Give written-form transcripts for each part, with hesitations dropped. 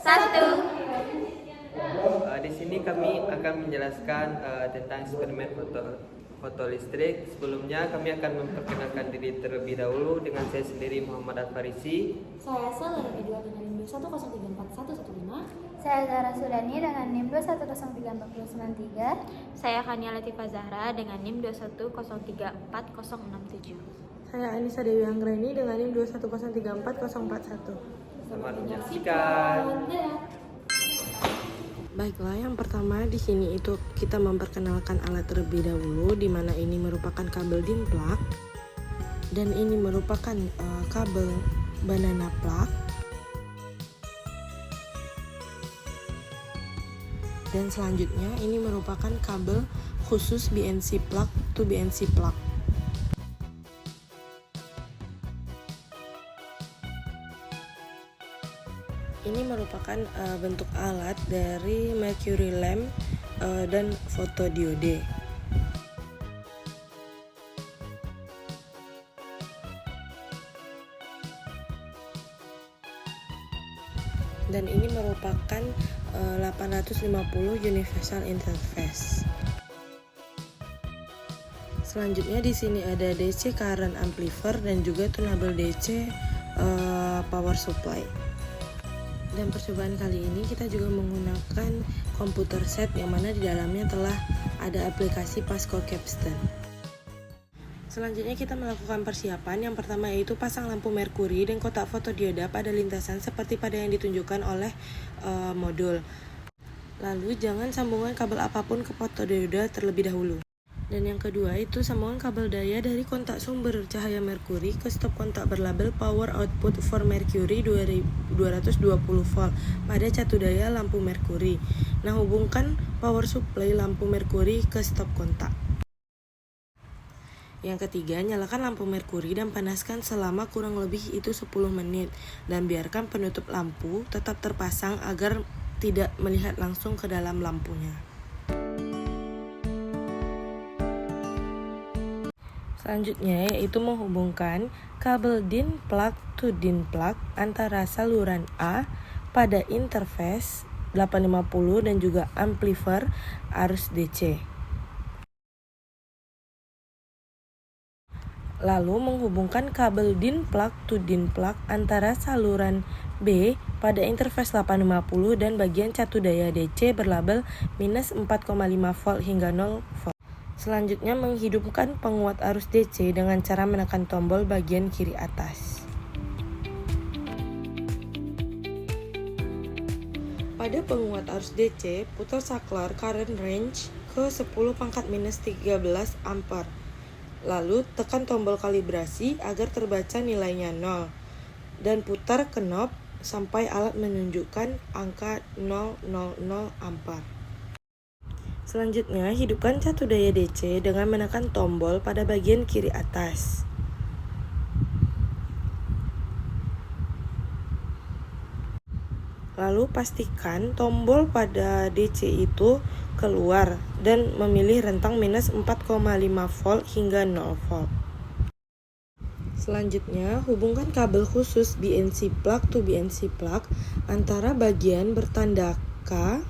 Satu. Di sini kami akan menjelaskan tentang eksperimen foto listrik. Sebelumnya kami akan memperkenalkan diri terlebih dahulu dengan saya sendiri Muhammad Al-Farisi. Saya Sal dari P2 dengan NIM 210341115. Saya Zahra Sudani dengan NIM 2103493. Saya Kania Latifah Zahra dengan NIM 210344067. Saya Anissa Dewi Anggreni dengan NIM 210344041. Selamat menyaksikan. Baiklah, yang pertama di sini itu kita memperkenalkan alat terlebih dahulu, di mana ini merupakan kabel DIN plug dan ini merupakan kabel banana plug. Dan selanjutnya ini merupakan kabel khusus BNC plug to BNC plug. Ini merupakan bentuk alat dari mercury lamp dan fotodiode. Dan ini merupakan 850 universal interface. Selanjutnya di sini ada DC current amplifier dan juga tunable DC power supply. Dan percobaan kali ini kita juga menggunakan komputer set yang mana di dalamnya telah ada aplikasi Pasco Capstan. Selanjutnya kita melakukan persiapan. Yang pertama yaitu pasang lampu merkuri dan kotak fotodioda pada lintasan seperti pada yang ditunjukkan oleh modul. Lalu jangan sambungan kabel apapun ke fotodioda terlebih dahulu. Dan yang kedua itu sambungan kabel daya dari kontak sumber cahaya merkuri ke stop kontak berlabel power output for mercury 220 volt pada catu daya lampu merkuri. Nah, hubungkan power supply lampu merkuri ke stop kontak. Yang ketiga, nyalakan lampu merkuri dan panaskan selama kurang lebih itu 10 menit dan biarkan penutup lampu tetap terpasang agar tidak melihat langsung ke dalam lampunya. Selanjutnya yaitu menghubungkan kabel DIN plug to DIN plug antara saluran A pada interface 850 dan juga amplifier arus DC. Lalu menghubungkan kabel DIN plug to DIN plug antara saluran B pada interface 850 dan bagian catu daya DC berlabel minus 4,5 volt hingga 0 volt. Selanjutnya menghidupkan penguat arus DC dengan cara menekan tombol bagian kiri atas. Pada penguat arus DC, putar saklar current range ke 10 pangkat minus 13 ampere. Lalu tekan tombol kalibrasi agar terbaca nilainya 0 dan putar knob sampai alat menunjukkan angka 000 ampere. Selanjutnya, hidupkan catu daya DC dengan menekan tombol pada bagian kiri atas. Lalu pastikan tombol pada DC itu keluar dan memilih rentang minus 4,5 volt hingga 0 volt. Selanjutnya, hubungkan kabel khusus BNC plug to BNC plug antara bagian bertanda K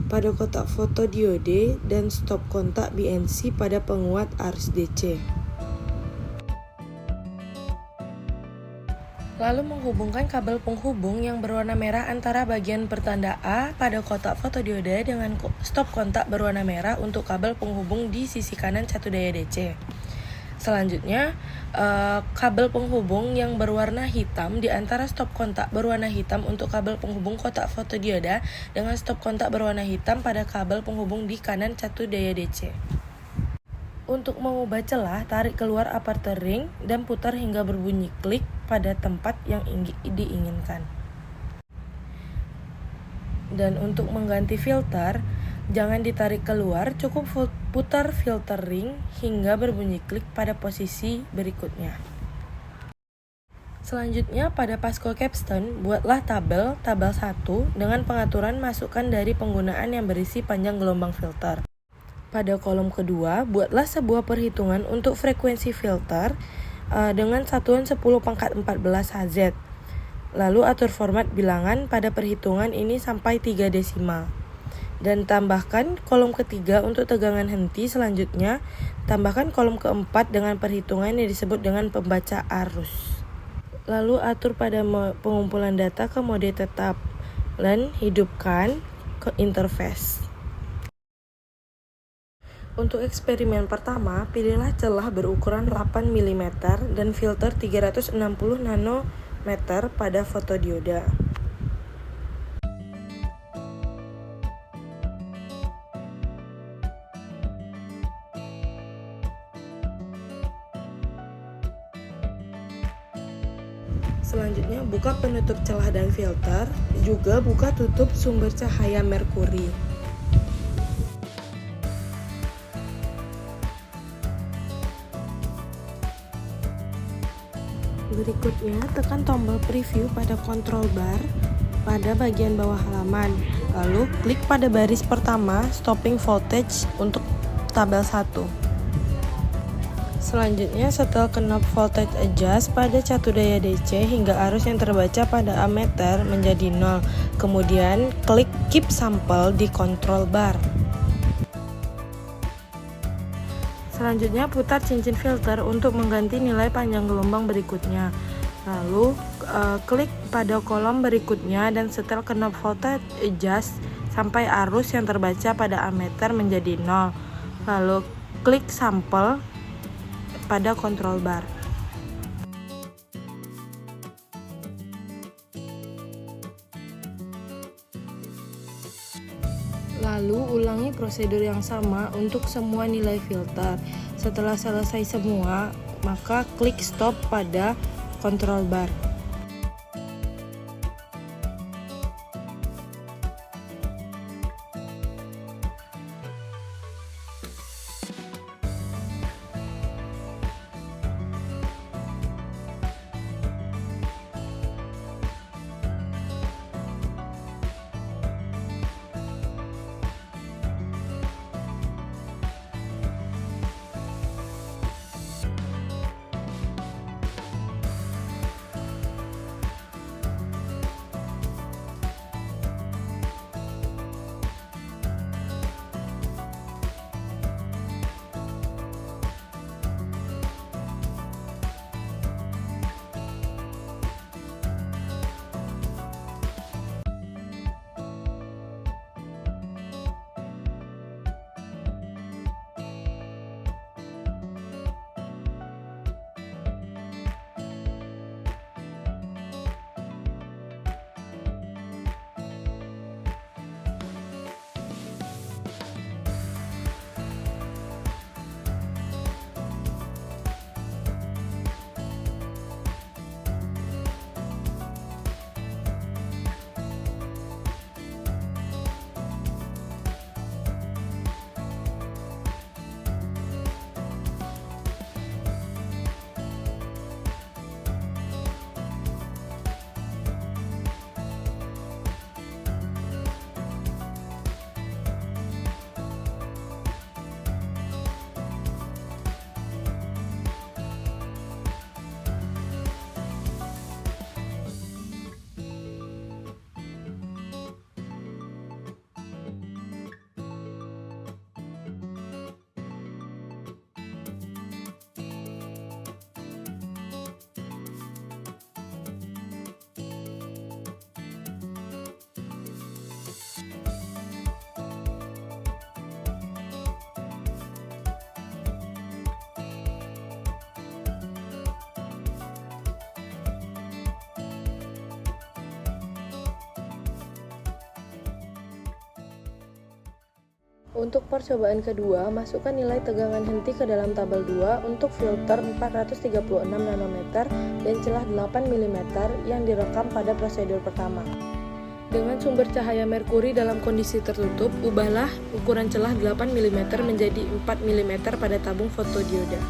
pada kotak fotodiode dan stop kontak BNC pada penguat arus DC. Lalu menghubungkan kabel penghubung yang berwarna merah antara bagian bertanda A pada kotak fotodiode dengan stop kontak berwarna merah untuk kabel penghubung di sisi kanan catu daya DC. Selanjutnya, kabel penghubung yang berwarna hitam di antara stop kontak berwarna hitam untuk kabel penghubung kotak fotodioda dengan stop kontak berwarna hitam pada kabel penghubung di kanan catu daya DC. Untuk mengubah celah, tarik keluar aperture ring dan putar hingga berbunyi klik pada tempat yang diinginkan. Dan untuk mengganti filter, jangan ditarik keluar, cukup putar filter ring hingga berbunyi klik pada posisi berikutnya. Selanjutnya pada Pasco Capstan, buatlah tabel 1 dengan pengaturan masukan dari penggunaan yang berisi panjang gelombang filter. Pada kolom kedua, buatlah sebuah perhitungan untuk frekuensi filter dengan satuan 10 pangkat 14 Hz. Lalu atur format bilangan pada perhitungan ini sampai 3 desimal. Dan tambahkan kolom ketiga untuk tegangan henti. Selanjutnya, tambahkan kolom keempat dengan perhitungan yang disebut dengan pembaca arus. Lalu atur pada pengumpulan data ke mode tetap. Dan hidupkan ke interface. Untuk eksperimen pertama, pilihlah celah berukuran 8 mm dan filter 360 nanometer pada fotodioda. Selanjutnya, buka penutup celah dan filter, juga buka tutup sumber cahaya merkuri. Berikutnya, tekan tombol preview pada control bar pada bagian bawah halaman. Lalu, klik pada baris pertama, stopping voltage untuk tabel 1. Selanjutnya, setel knob voltage adjust pada catu daya DC hingga arus yang terbaca pada ammeter menjadi 0. Kemudian, klik keep sample di control bar. Selanjutnya, putar cincin filter untuk mengganti nilai panjang gelombang berikutnya. Lalu, klik pada kolom berikutnya dan setel knob voltage adjust sampai arus yang terbaca pada ammeter menjadi 0. Lalu, klik sample pada control bar. Lalu ulangi prosedur yang sama untuk semua nilai filter. Setelah selesai semua, maka klik stop pada control bar. Untuk percobaan kedua, masukkan nilai tegangan henti ke dalam tabel 2 untuk filter 436 nanometer dan celah 8 mm yang direkam pada prosedur pertama. Dengan sumber cahaya merkuri dalam kondisi tertutup, ubahlah ukuran celah 8 mm menjadi 4 mm pada tabung fotodioda.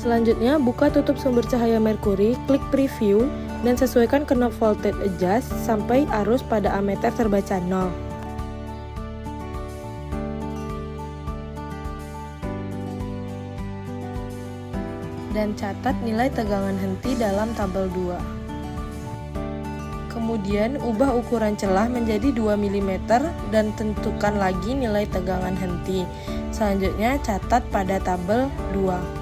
Selanjutnya, buka tutup sumber cahaya merkuri, klik preview, dan sesuaikan knob voltage adjust sampai arus pada ammeter terbaca 0. Dan catat nilai tegangan henti dalam tabel 2. Kemudian ubah ukuran celah menjadi 2 mm dan tentukan lagi nilai tegangan henti. Selanjutnya catat pada tabel 2.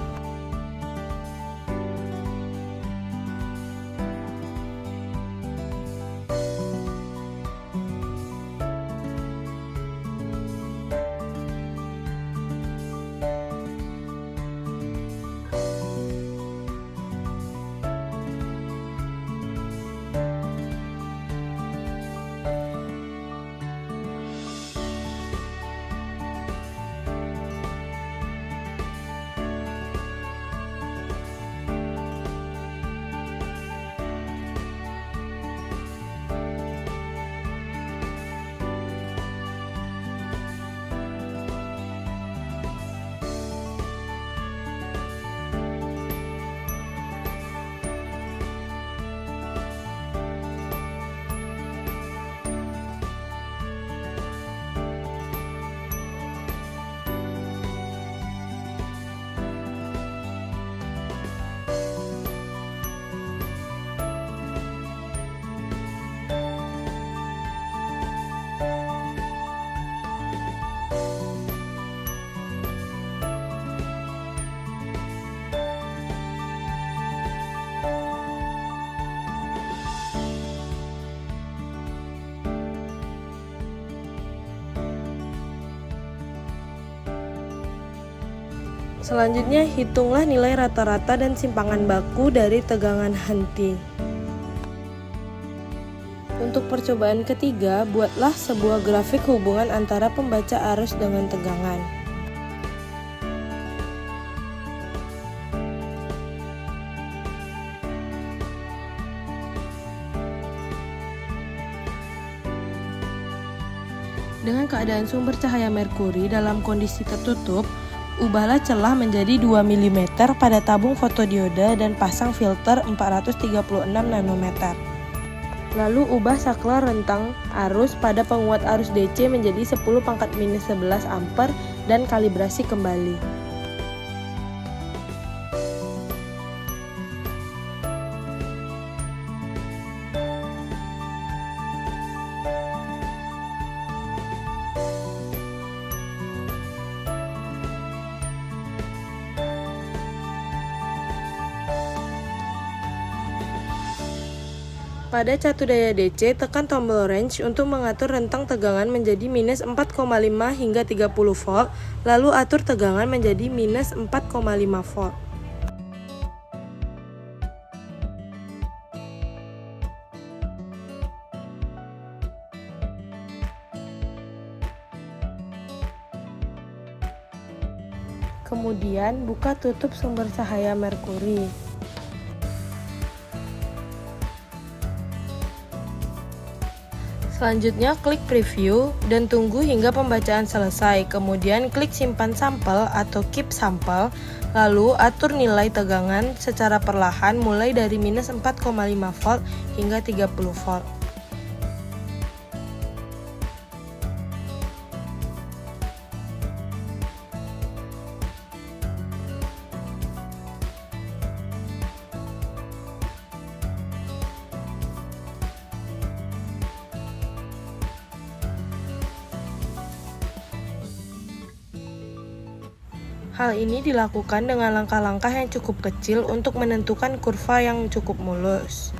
Selanjutnya, hitunglah nilai rata-rata dan simpangan baku dari tegangan henti. Untuk percobaan ketiga, buatlah sebuah grafik hubungan antara pembaca arus dengan tegangan. Dengan keadaan sumber cahaya merkuri dalam kondisi tertutup, ubahlah celah menjadi 2 mm pada tabung fotodiode dan pasang filter 436 nanometer. Lalu ubah saklar rentang arus pada penguat arus DC menjadi 10⁻11 ampere dan kalibrasi kembali. Pada catu daya DC, tekan tombol range untuk mengatur rentang tegangan menjadi minus 4,5 hingga 30 volt, lalu atur tegangan menjadi minus 4,5 volt. Kemudian buka tutup sumber cahaya merkuri. Selanjutnya klik preview dan tunggu hingga pembacaan selesai. Kemudian klik simpan sampel atau keep sampel. Lalu atur nilai tegangan secara perlahan mulai dari minus 4,5 volt hingga 30 volt. Hal ini dilakukan dengan langkah-langkah yang cukup kecil untuk menentukan kurva yang cukup mulus.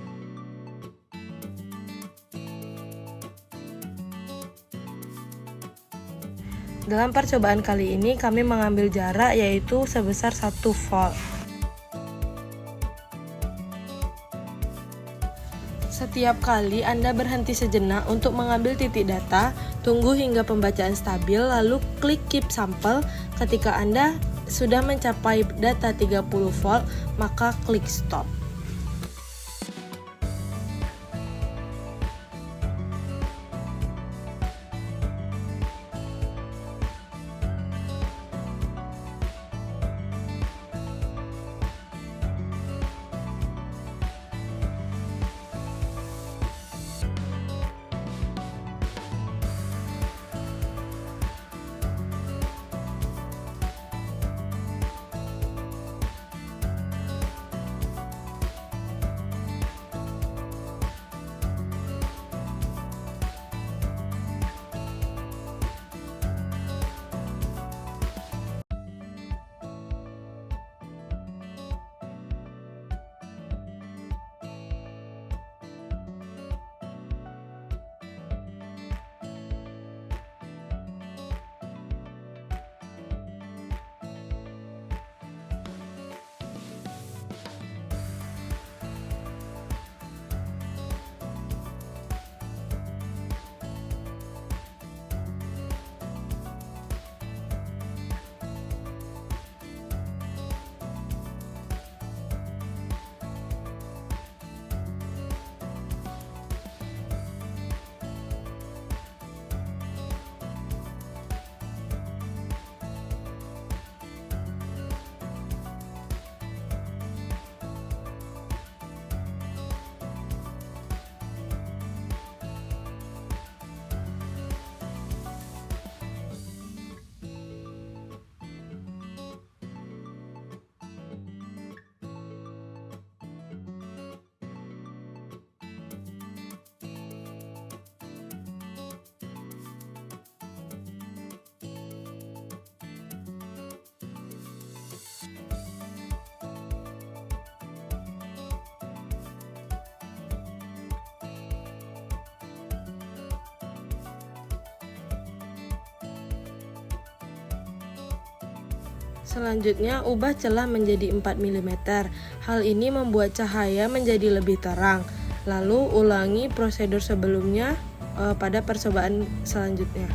Dalam percobaan kali ini kami mengambil jarak yaitu sebesar 1 volt. Setiap kali Anda berhenti sejenak untuk mengambil titik data, tunggu hingga pembacaan stabil lalu klik keep sampel. Ketika Anda sudah mencapai data 30 volt, maka klik stop. Selanjutnya, ubah celah menjadi 4 mm. Hal ini membuat cahaya menjadi lebih terang. Lalu, ulangi prosedur sebelumnya pada percobaan selanjutnya.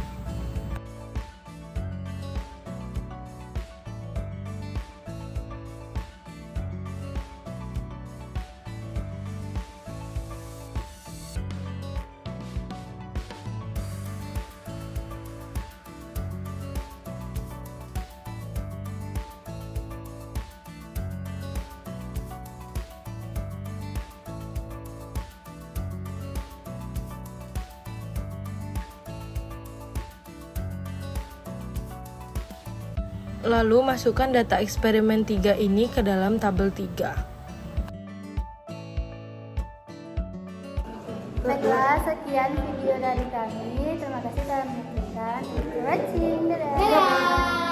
Lalu masukkan data eksperimen 3 ini ke dalam tabel 3. Baiklah, sekian video dari kami. Terima kasih telah menyaksikan. Thank you for watching. Dadah.